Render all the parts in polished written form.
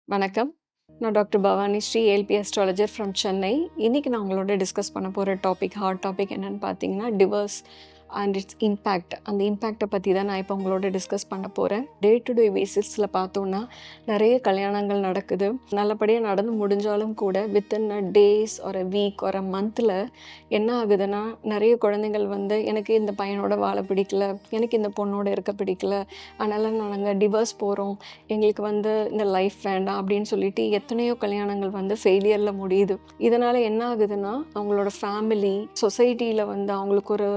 வணக்கம். நான் doctor Bhavani Sri ALP astrologer from Chennai. இன்னைக்கு நான் உங்களோட டிஸ்கஸ் பண்ண போற ஹாட் டாபிக் என்னன்னு பார்த்தீங்கன்னா, டிவோர்ஸ் அண்ட் இட்ஸ் இம்பேக்ட். அந்த இம்பேக்ட்ட பத்தி தான் நான் இப்போ உங்களோட டிஸ்கஸ் பண்ண போறேன். டே டு டே பேசிஸ்ல பார்த்தோம்னா, நெறைய கல்யாணங்கள் நடக்குது. நல்லபடியா நடந்து முடிஞ்சாலும் கூட, within a days or a week or a மந்த்ல என்ன ஆகுதுன்னா, நெறைய குழந்தைகள் வந்து, "எனக்கு இந்த பையனோட வாழ பிடிக்கல. எனக்கு இந்த பொண்ணோட இருக்க பிடிக்கல. அதனால நாங்க டிவோர்ஸ் போறோம். எங்களுக்கு வந்து இந்த லைஃப் வேண்டாம்." அப்படின்னு சொல்லிட்டு எத்தனையோ கல்யாணங்கள் வந்து ஃபெயிலியர்ல முடியுது. இதனால என்ன ஆகுதுன்னா, அவங்களோட ஃபேமிலி, சொசைட்டில வந்து அவங்களுக்கு ஒரு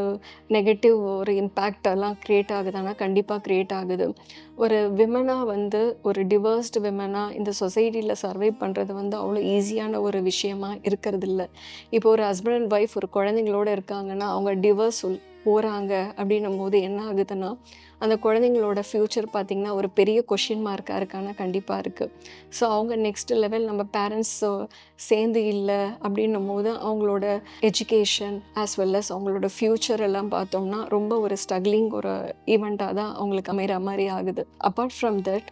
நெகட்டிவ் ஒரு இம்பேக்ட் எல்லாம் கிரியேட் ஆகுதானா? கண்டிப்பா கிரியேட் ஆகுது. ஒரு விமனா வந்து ஒரு டிவோர்ஸ்டு விமனா இந்த சொசைட்டில சர்வை பண்றது வந்து அவ்வளோ ஈஸியான ஒரு விஷயமா இருக்கிறதில்ல. இப்போ ஒரு ஹஸ்பண்ட் அண்ட் ஒய்ஃப் ஒரு குழந்தைங்களோட இருக்காங்கன்னா, அவங்க டிவோர்ஸ் போறாங்க அப்படின்னும்போது என்ன ஆகுதுன்னா, அந்த குழந்தைங்களோட ஃப்யூச்சர் பார்த்தீங்கன்னா, ஒரு பெரிய கொஸ்டின் மார்க்கா இருக்கான்னா கண்டிப்பா இருக்கு. ஸோ அவங்க நெக்ஸ்ட் லெவல் நம்ம பேரண்ட்ஸ் சேர்ந்து இல்ல அப்படின்னும்போது, அவங்களோட எஜுகேஷன் ஆஸ் வெல் அஸ் அவங்களோட ஃப்யூச்சர் எல்லாம் பார்த்தோம்னா, ரொம்ப ஒரு ஸ்ட்ரக்லிங் ஒரு ஈவெண்ட்டா தான் அவங்களுக்கு அமையிற மாரி ஆகுது. Apart from that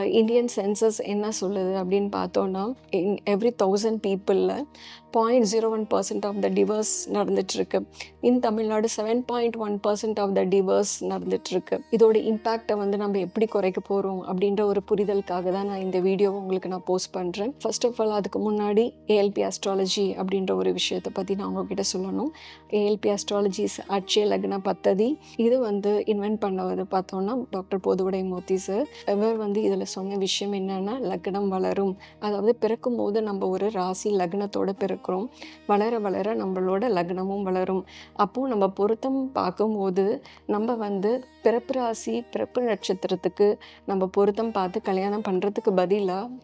Indian census என்ன சொல்லுது அப்படின்னு பார்த்தோம்னா, இன் எவ்ரி 1000 பீப்பிள்ல 0.01% ஆஃப் த டிவோர்ஸ் நடந்துட்டுருக்கு. In Tamil Nadu 7.1% of the divorce நடந்துட்டுருக்கு. இதோட இம்பேக்ட்டை வந்து நம்ம எப்படி குறைக்க போகிறோம் அப்படின்ற ஒரு புரிதலுக்காக தான் நான் இந்த வீடியோவை உங்களுக்கு நான் போஸ்ட் பண்ணுறேன். ஃபர்ஸ்ட் ஆஃப் ஆல் அதுக்கு முன்னாடி ஏஎல்பி அஸ்ட்ராலஜி அப்படின்ற ஒரு விஷயத்தை பற்றி நான் உங்ககிட்ட சொல்லணும். ஏஎல்பி அஸ்ட்ராலஜிஸ் அட்சய லக்ன பத்ததி. இது வந்து இன்வென்ட் பண்ணவது பார்த்தோம்னா டாக்டர் பொதுவுடை மூர்த்தி சார். இவர் வந்து இதில் சொன்ன விஷயம் என்னன்னா, லக்னம் வளரும். அதாவது பிறக்கும்போது நம்ம ஒரு ராசி லக்னத்தோட பிறக்கிறோம். வளர வளர நம்மளோட லக்னமும் வளரும். அப்போது நம்ம பொருத்தம் பார்க்கும்போது நம்ம வந்து பிறப்பு ராசி பிறப்பு நட்சத்திரத்துக்கு நம்ம பொருத்தம் பார்த்து கல்யாணம் பண்ணுறதுக்கு பதிலாக